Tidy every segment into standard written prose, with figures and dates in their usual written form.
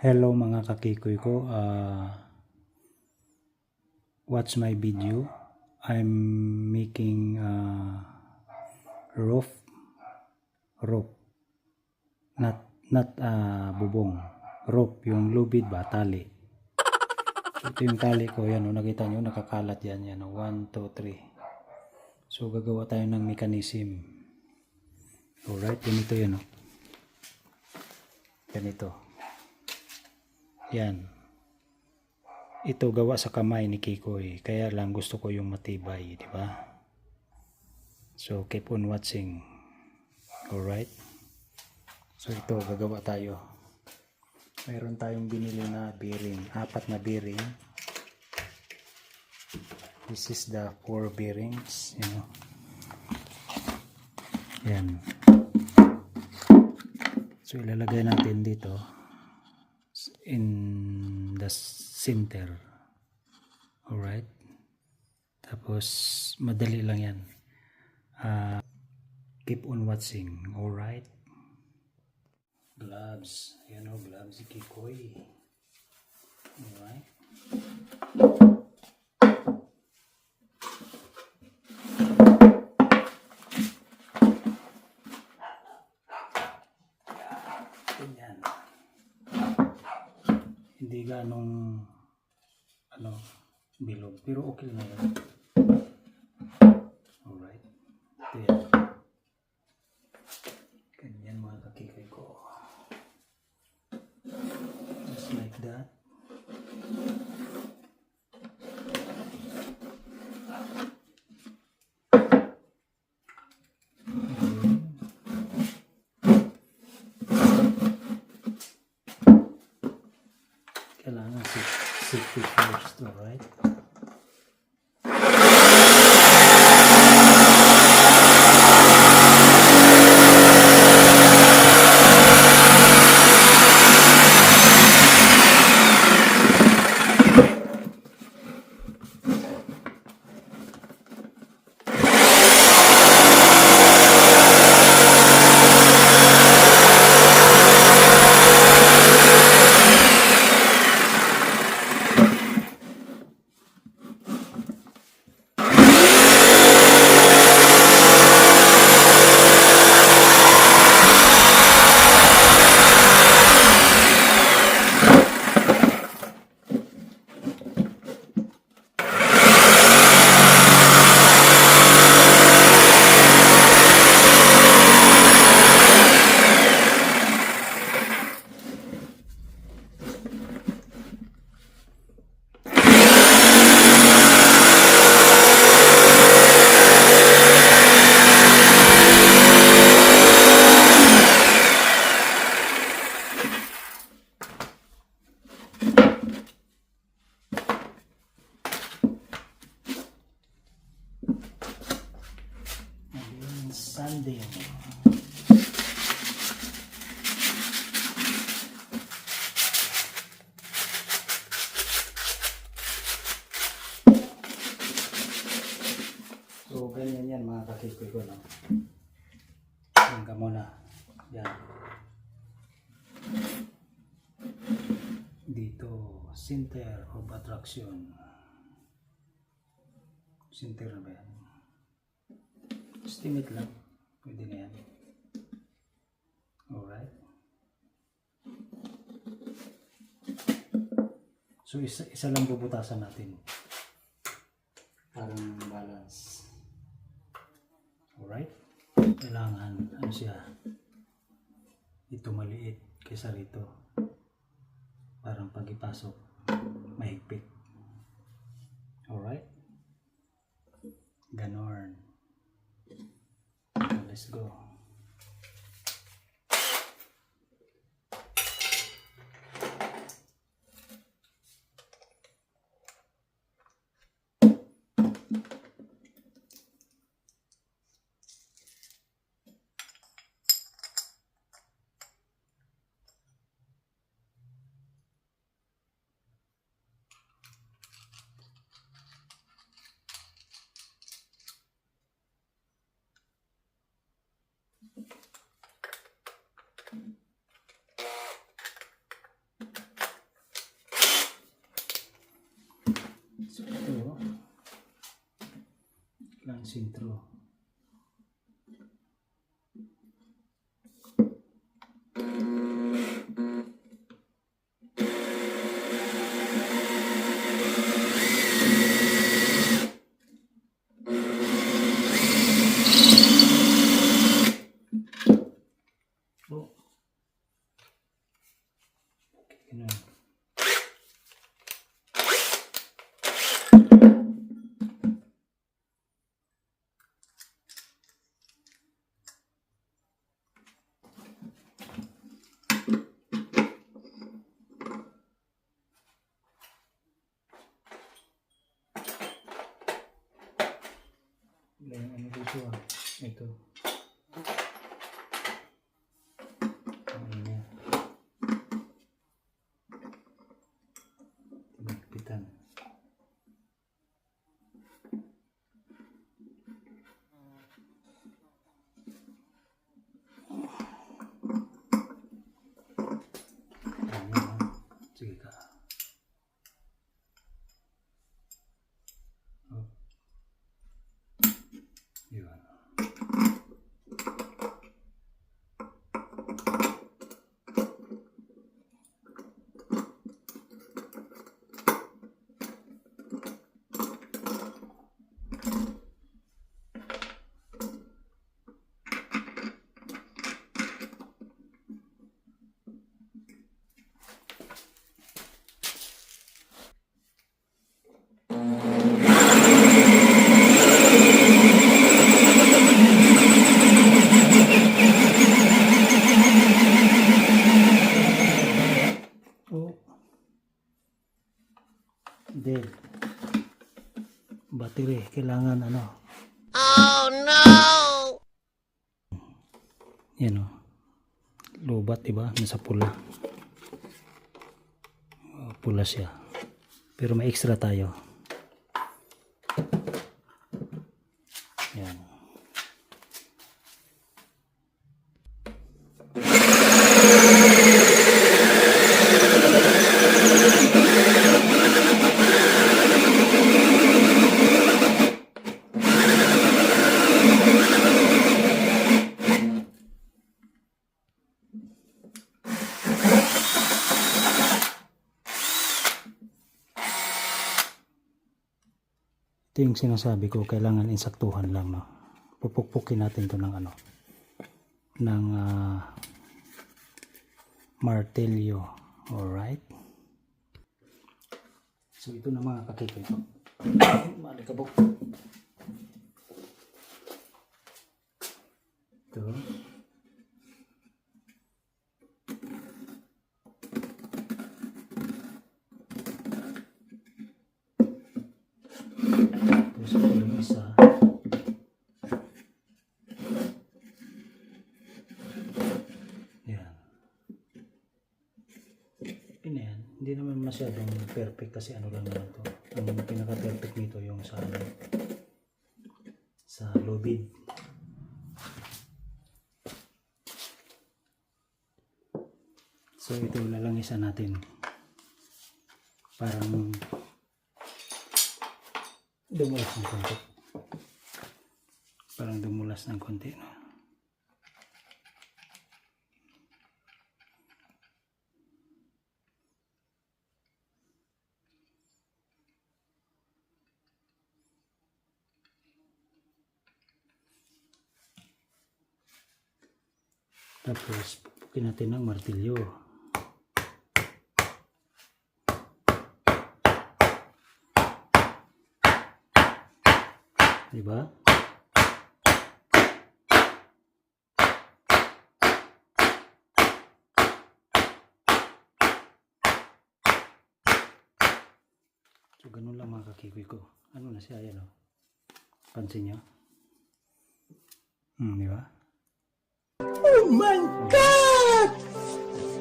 Hello mga kakikoy ko, watch my video. I'm making roof, not bubong, roof, yung lubid ba, tali. Ito yung tali ko, yan o, nakita nyo, nakakalat yan, 1, 2, 3. So gagawa tayo ng mechanism. Alright, ganito yan o. Ganito. Yan. Ito gawa sa kamay ni Kikoy. Kaya lang gusto ko yung matibay, di ba? So keep on watching. Alright? So ito gagawa tayo. Mayroon tayong binili na bearing, 4 na bearing. This is the 4 bearings, you know. Yan. So ilalagay natin dito in the center. Alright, tapos madali lang yan. Keep on watching. Alright, gloves, ayan o, gloves si Kikoy. Alright, ganyan. Hindi ganong bilog, pero okay na yan. Alright, ito yan. Ganyan mga kakikoy ko, just like that. Kailangan safety first, alright? Sanding. So ganyan yan mga kakikoy ko, no? Yan ka muna. Yan. Dito, center of attraction. Center na ba yan? Estimate lang. Pwede na yan. Alright. So isa lang bubutasan natin. Parang balance. Alright. Kailangan, ano siya, ito maliit kaysa rito. Parang pag ipasok, mahigpit. Alright. Ganon. Let's go. ng sintro. Oh. Ganun. Ano dito ito. Ayan. Tinagpitan. Ayan. Sige ka. Oh. Yun. Oh. Dead. Battery. Kailangan ano. Oh no! Yan o. Lobat diba? Nasa pula. Pula siya. Pero may extra tayo. Yan. Ito yung sinasabi ko, kailangan insaktuhan lang, no. Pupukpukin natin to ng ano, ng martilyo. Alright. So ito na mga kakito ito. Malikabok. Ito. Tapos ito yung isa. Yan. Yan. Hindi naman masyadong perfect kasi ano lang naman to. Ang pinaka-perfect nito yung sa ano, sa lubid. So ito na lang isa natin. Parang dumulas ng konti. Parang dumulas ng konti, no? Tapos pupukin natin ng martilyo. Diba? So ganun lang mga kakikoy ko. Ano na siya yan, oh. Pansin nyo? Diba? Oh my God!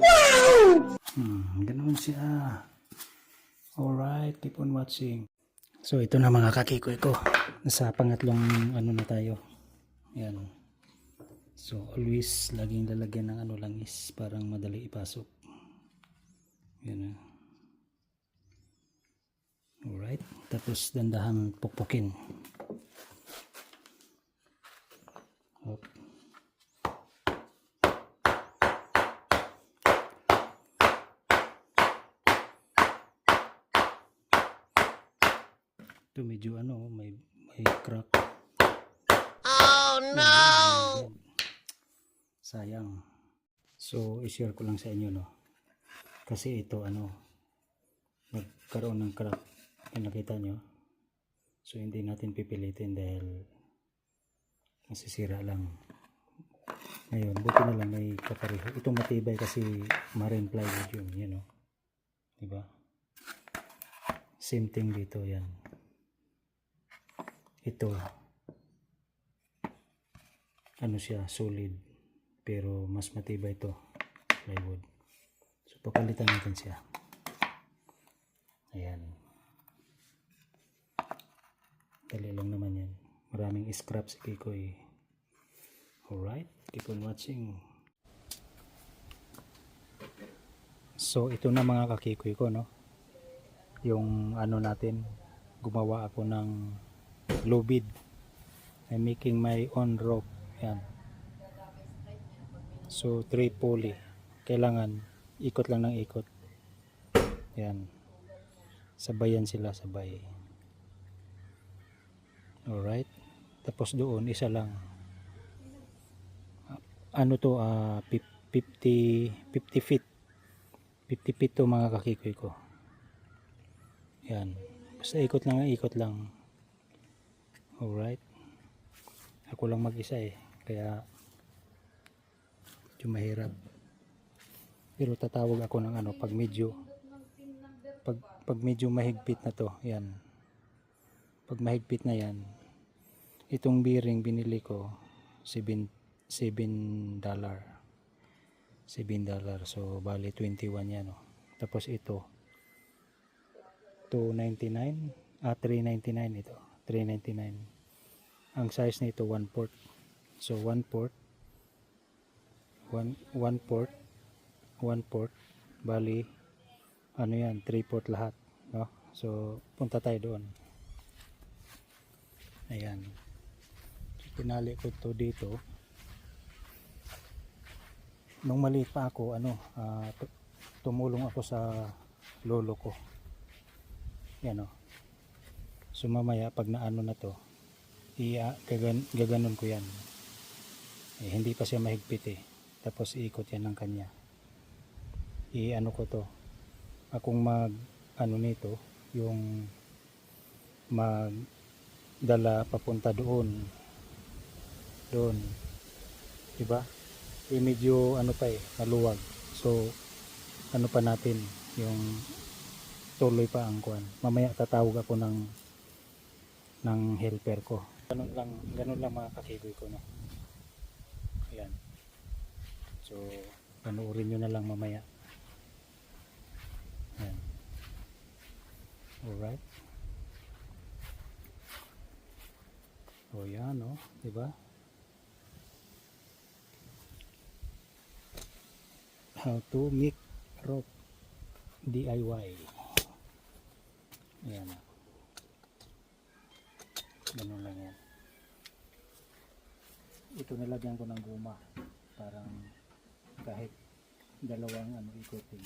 Wow! Ganun siya. Alright, keep on watching. So ito na mga kakikoy ko. Nasa pangatlong ano na tayo. Yan. So always laging lalagyan ng ano langis parang madali ipasok. Yan na. Alright. Tapos dandahang pukpukin. Ito medyo ano, may crack. Oh no! Sayang. So, i-share ko lang sa inyo, no. Kasi ito, ano, nagkaroon ng crack. Yung nakita nyo. So, hindi natin pipilitin dahil masisira lang. Ngayon, buti na lang may kapareho. Itong matibay kasi marine plywood yun, you know. Diba? Same thing dito, yan. Ito, ano siya, solid. Pero mas matibay ito, plywood. So, papalitan natin siya. Ayan. Dali lang naman yan. Maraming scrap si Kikoy. Alright, keep on watching. So, ito na mga kakikoy ko, no? Yung ano natin, gumawa ako ng lubid. I'm making my own rope. Yan. So, 3 pulley. Kailangan ikot lang ng ikot. Yan. Sabayan sila, sabay. Alright. Tapos doon, isa lang. Ano to, 50 feet. 50 feet to mga kakikoy ko. Yan. Basta ikot lang, ikot lang. Alright. Ako lang mag-isa kaya medyo mahirap. Pero tatawag ako ng ano pag medyo mahigpit na to. Yan. Pag mahigpit na yan, itong bearing binili ko $7. $7. So bali 21 yan, no. Tapos ito 299, 399 ito. 399. Ang size nito 1/4. So 1/4 1/4 bali ano yan, 3/4 lahat, no? So punta tayo doon. Ayan. So, tinali ko to dito. Nung maliit pa ako, tumulong ako sa lolo ko. Yan, o. So mamaya pag naano na to, gaganon ko yan. Hindi pa siya mahigpit Tapos iikot yan ng kanya. Ano ko to. Akong nito, yung magdala papunta doon. Diba? Medyo maluwag. So ano pa natin yung tuloy pa ang kuan. Mamaya tatawag ako ng helper ko. Ganun lang mga kakigoy ko, no. Ayan. So panoorin nyo na lang mamaya. Ayan. Alright. O yan, no, diba? How to make rope DIY. Ayan. Ganun lang yan. Ito nilagyan ko ng guma. Parang kahit dalawang ikotin.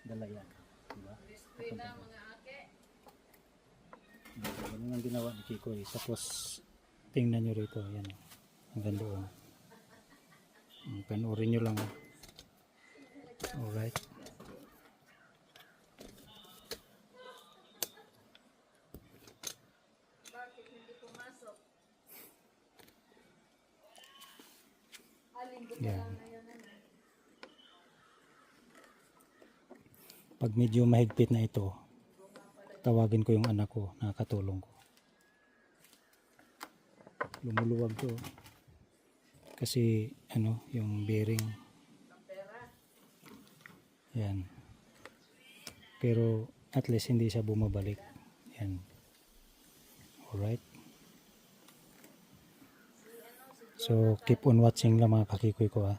Dala yan. Diba? Ganun ang ginawa ni Kikoy. Tapos tingnan nyo rito. Ayan. Hanggang doon. Panoorin nyo lang. Alright. Yan. Pag medyo mahigpit na ito, tawagin ko yung anak ko na katulong ko. Lumuluwag to. Kasi yung bearing. Yan. Pero at least hindi siya bumabalik. Yan. Alright. So keep on watching lang mga kakikoy ko, ha.